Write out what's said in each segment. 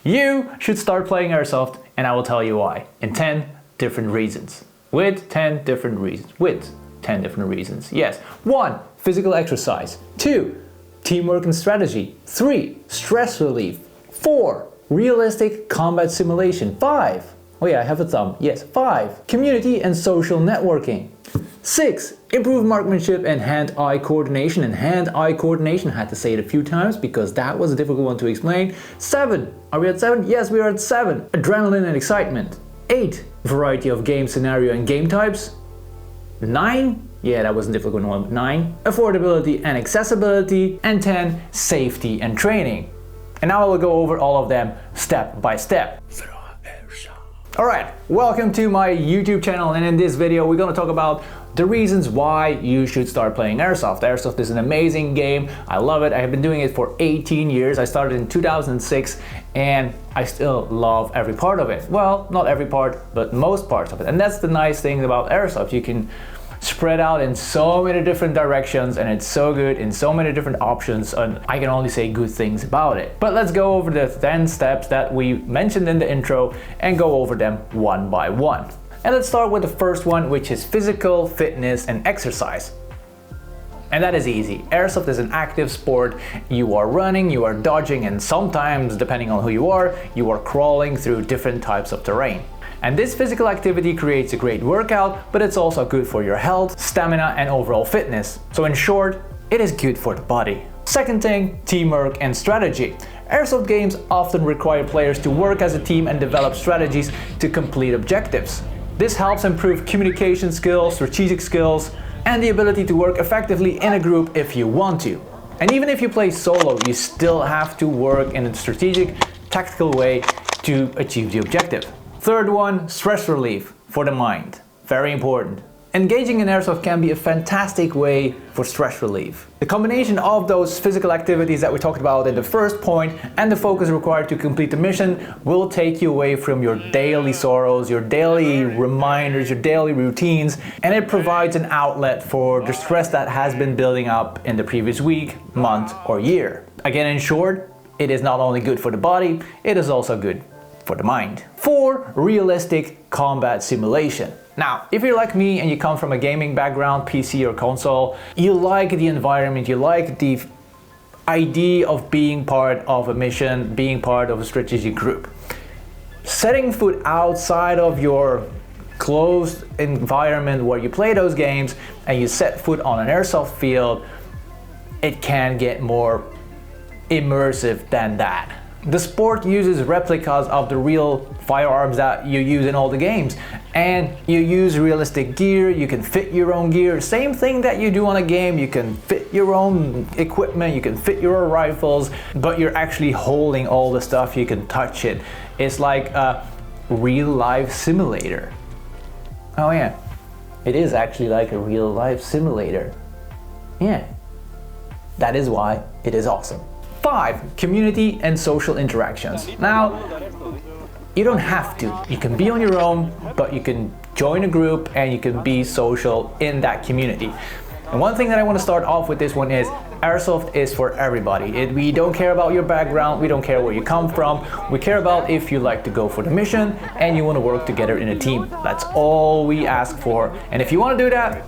You should start playing Airsoft, and I will tell you why, in 10 different reasons. With 10 different reasons. Yes. 1. Physical exercise. 2. Teamwork and strategy. 3. Stress relief. 4. Realistic combat simulation. 5. Oh yeah, I have a thumb. Yes. 5. Community and social networking. 6. Improved marksmanship and hand-eye coordination. And hand-eye coordination, I had to say it a few times because that was a difficult one to explain. 7. Are we at 7? Yes, we are at 7. Adrenaline and excitement. 8. Variety of game scenario and game types. 9. Yeah, that was a difficult one. 9. Affordability and accessibility. And 10. Safety and training. And now I will go over all of them step by step. Alright, welcome to my YouTube channel, and in this video we're going to talk about the reasons why you should start playing Airsoft. Airsoft is an amazing game. I love it. I have been doing it for 18 years. I started in 2006 and I still love every part of it. Well, not every part, but most parts of it. And that's the nice thing about Airsoft. You can spread out in so many different directions, and it's so good in so many different options, and I can only say good things about it. But let's go over the 10 steps that we mentioned in the intro and go over them one by one. And let's start with the first one, which is physical fitness and exercise. And that is easy. Airsoft is an active sport. You are running, you are dodging, and sometimes, depending on who you are crawling through different types of terrain. And this physical activity creates a great workout, but it's also good for your health, stamina, and overall fitness. So in short, it is good for the body. Second thing, teamwork and strategy. Airsoft games often require players to work as a team and develop strategies to complete objectives. This helps improve communication skills, strategic skills, and the ability to work effectively in a group if you want to. And even if you play solo, you still have to work in a strategic, tactical way to achieve the objective. Third one, stress relief for the mind. Very important. Engaging in Airsoft can be a fantastic way for stress relief. The combination of those physical activities that we talked about in the first point and the focus required to complete the mission will take you away from your daily sorrows, your daily reminders, your daily routines, and it provides an outlet for the stress that has been building up in the previous week, month, or year. Again, in short, it is not only good for the body, it is also good for the mind. 4. Realistic combat simulation. Now, if you're like me and you come from a gaming background, PC or console, you like the environment, you like the idea of being part of a mission, being part of a strategic group. Setting foot outside of your closed environment where you play those games and you set foot on an airsoft field, it can get more immersive than that. The sport uses replicas of the real firearms that you use in all the games, and you use realistic gear. You can fit your own gear, same thing that you do on a game. You can fit your own equipment, you can fit your rifles, but you're actually holding all the stuff, you can touch it. It's like a real life simulator. Oh yeah, it is actually like a real life simulator. Yeah, that is why it is awesome. 5. Community and social interactions. Now, you don't have to. You can be on your own, but you can join a group and you can be social in that community. And one thing that I want to start off with this one is Airsoft is for everybody. We don't care about your background, we don't care where you come from, we care about if you like to go for the mission and you want to work together in a team. That's all we ask for. And if you want to do that,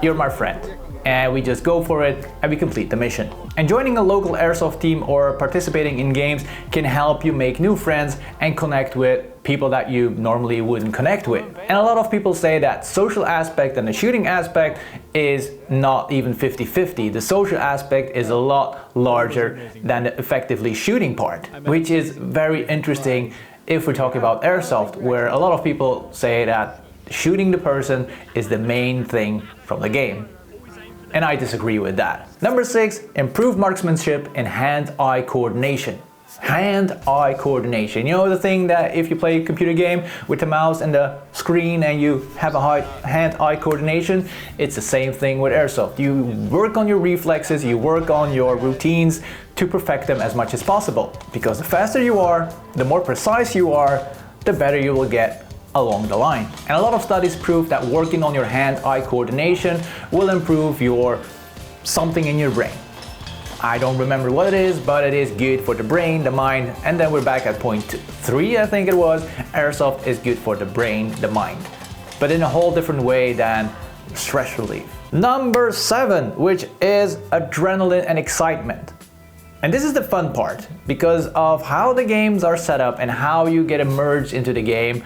you're my friend. And we just go for it and we complete the mission. And joining a local Airsoft team or participating in games can help you make new friends and connect with people that you normally wouldn't connect with. And a lot of people say that social aspect and the shooting aspect is not even 50-50. The social aspect is a lot larger than the effectively shooting part, which is very interesting if we're talking about Airsoft, where a lot of people say that shooting the person is the main thing from the game. And I disagree with that. Number 6, improve marksmanship and hand-eye coordination. Hand-eye coordination. You know the thing that if you play a computer game with the mouse and the screen and you have a hand-eye coordination, it's the same thing with Airsoft. You work on your reflexes, you work on your routines to perfect them as much as possible. Because the faster you are, the more precise you are, the better you will get along the line. And a lot of studies prove that working on your hand-eye coordination will improve your something in your brain. I don't remember what it is, but it is good for the brain, the mind, and then we're back at point 3, I think it was. Airsoft is good for the brain, the mind, but in a whole different way than stress relief. Number 7, which is adrenaline and excitement. And this is the fun part, because of how the games are set up and how you get immersed into the game,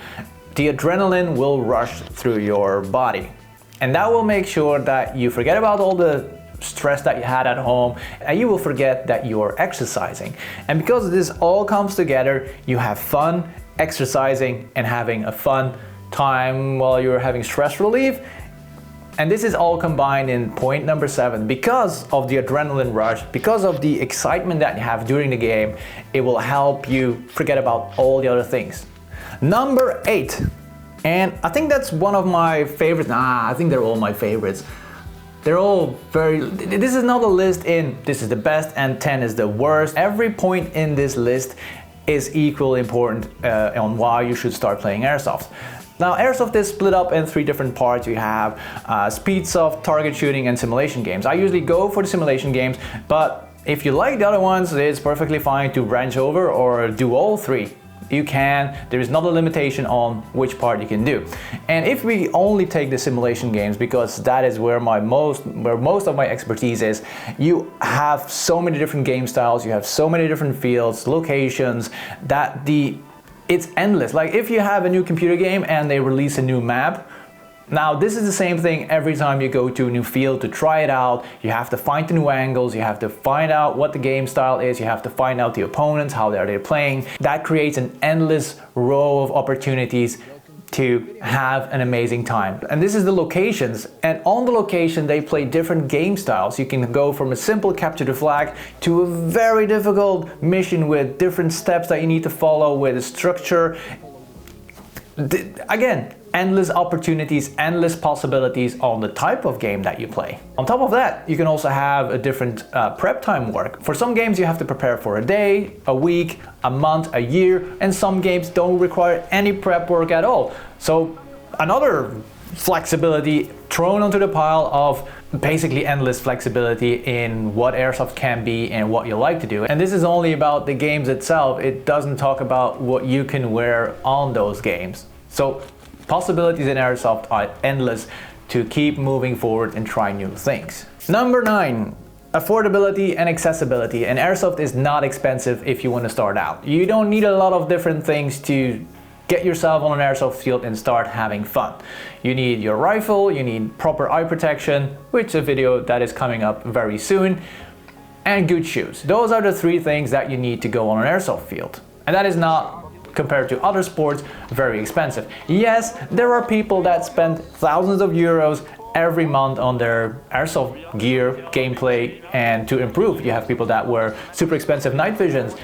the adrenaline will rush through your body. And that will make sure that you forget about all the stress that you had at home, and you will forget that you're exercising. And because this all comes together, you have fun exercising and having a fun time while you're having stress relief. And this is all combined in point number 7. Because of the adrenaline rush, because of the excitement that you have during the game, it will help you forget about all the other things. Number 8, and I think that's one of my favorites. I think they're all my favorites. They're all this is not a list in this is the best and 10 is the worst. Every point in this list is equally important on why you should start playing Airsoft. Now, Airsoft is split up in 3 different parts. You have speed soft, target shooting, and simulation games. I usually go for the simulation games, but if you like the other ones, it's perfectly fine to branch over or do all 3. You can, there is not a limitation on which part you can do. And if we only take the simulation games, because that is where most of my expertise is, you have so many different game styles, you have so many different fields, locations, that it's endless. Like if you have a new computer game and they release a new map, now this is the same thing every time you go to a new field to try it out. You have to find the new angles, you have to find out what the game style is, you have to find out the opponents, how they're playing. That creates an endless row of opportunities to have an amazing time. And this is the locations, and on the location they play different game styles. You can go from a simple capture the flag to a very difficult mission with different steps that you need to follow with a structure. Again, endless opportunities, endless possibilities on the type of game that you play. On top of that, you can also have a different prep time work. For some games you have to prepare for a day, a week, a month, a year, and some games don't require any prep work at all. So another flexibility thrown onto the pile of basically endless flexibility in what Airsoft can be and what you like to do. And this is only about the games itself. It doesn't talk about what you can wear on those games. So possibilities in Airsoft are endless to keep moving forward and try new things. Number 9, affordability and accessibility. And Airsoft is not expensive if you want to start out. You don't need a lot of different things to get yourself on an Airsoft field and start having fun. You need your rifle, you need proper eye protection, which is a video that is coming up very soon, and good shoes. Those are the 3 things that you need to go on an Airsoft field. And that is not, compared to other sports, very expensive. Yes, there are people that spend thousands of euros every month on their Airsoft gear, gameplay, and to improve. You have people that wear super expensive night visions.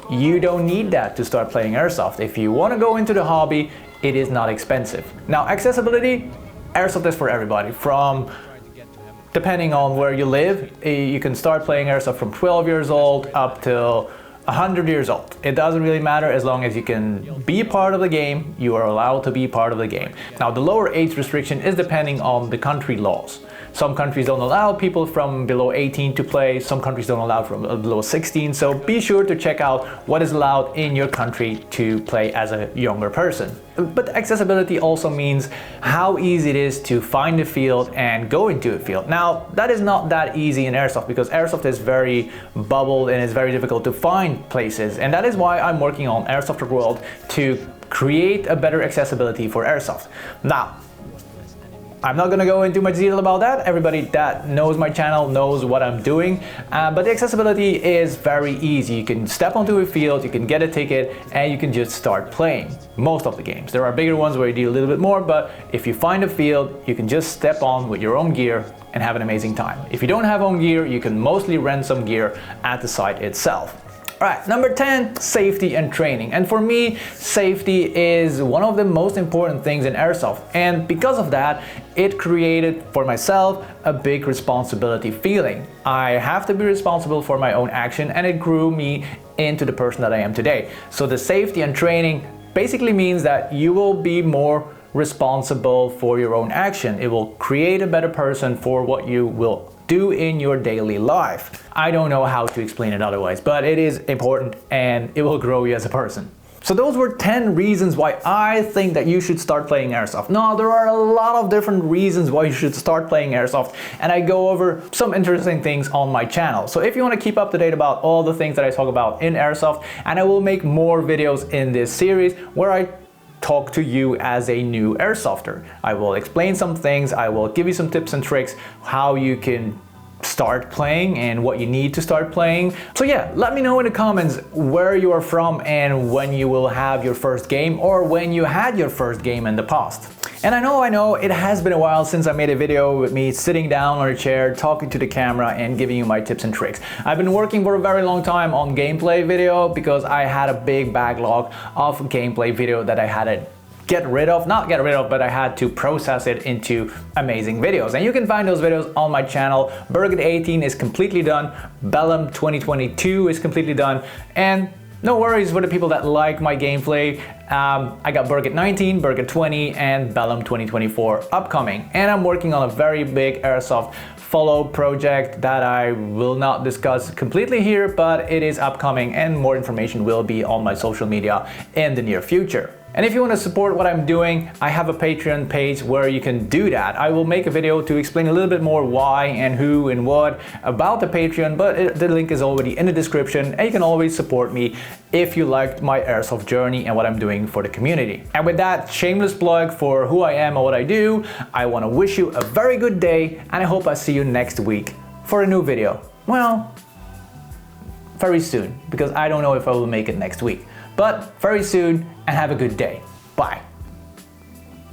You don't need that to start playing Airsoft. If you want to go into the hobby, it is not expensive. Now, accessibility, Airsoft is for everybody. From depending on where you live, you can start playing Airsoft from 12 years old up till 100 years old. It doesn't really matter as long as you can be part of the game, you are allowed to be part of the game. Now, the lower age restriction is depending on the country laws. Some countries don't allow people from below 18 to play, some countries don't allow from below 16, so be sure to check out what is allowed in your country to play as a younger person. But accessibility also means how easy it is to find a field and go into a field. Now, that is not that easy in Airsoft because Airsoft is very bubbled and it's very difficult to find places, and that is why I'm working on Airsoft World to create a better accessibility for Airsoft. Now, I'm not gonna go into much detail about that. Everybody that knows my channel knows what I'm doing, but the accessibility is very easy. You can step onto a field, you can get a ticket, and you can just start playing most of the games. There are bigger ones where you do a little bit more, but if you find a field, you can just step on with your own gear and have an amazing time. If you don't have own gear, you can mostly rent some gear at the site itself. Alright, number 10, safety and training. And for me, safety is one of the most important things in Airsoft. And because of that, it created for myself a big responsibility feeling. I have to be responsible for my own action, and it grew me into the person that I am today. So the safety and training basically means that you will be more responsible for your own action. It will create a better person for what you will do in your daily life. I don't know how to explain it otherwise, but it is important and it will grow you as a person. So those were 10 reasons why I think that you should start playing Airsoft. Now, there are a lot of different reasons why you should start playing Airsoft, and I go over some interesting things on my channel. So if you want to keep up to date about all the things that I talk about in Airsoft, and I will make more videos in this series where I talk to you as a new Airsofter. I will explain some things, I will give you some tips and tricks how you can start playing and what you need to start playing. So yeah, let me know in the comments where you are from and when you will have your first game or when you had your first game in the past. And I know it has been a while since I made a video with me sitting down on a chair, talking to the camera and giving you my tips and tricks. I've been working for a very long time on gameplay video because I had a big backlog of gameplay video that I had to not get rid of, but I had to process it into amazing videos. And you can find those videos on my channel. Burget 18 is completely done. Bellum 2022 is completely done. And no worries for the people that like my gameplay. I got Burget 19, Burget 20, and Bellum 2024 upcoming. And I'm working on a very big Airsoft follow project that I will not discuss completely here, but it is upcoming and more information will be on my social media in the near future. And if you want to support what I'm doing, I have a Patreon page where you can do that. I will make a video to explain a little bit more why and who and what about the Patreon, but the link is already in the description and you can always support me if you liked my Airsoft journey and what I'm doing for the community. And with that shameless plug for who I am and what I do, I want to wish you a very good day and I hope I see you next week for a new video. Well, very soon, because I don't know if I will make it next week. But very soon, and have a good day. Bye.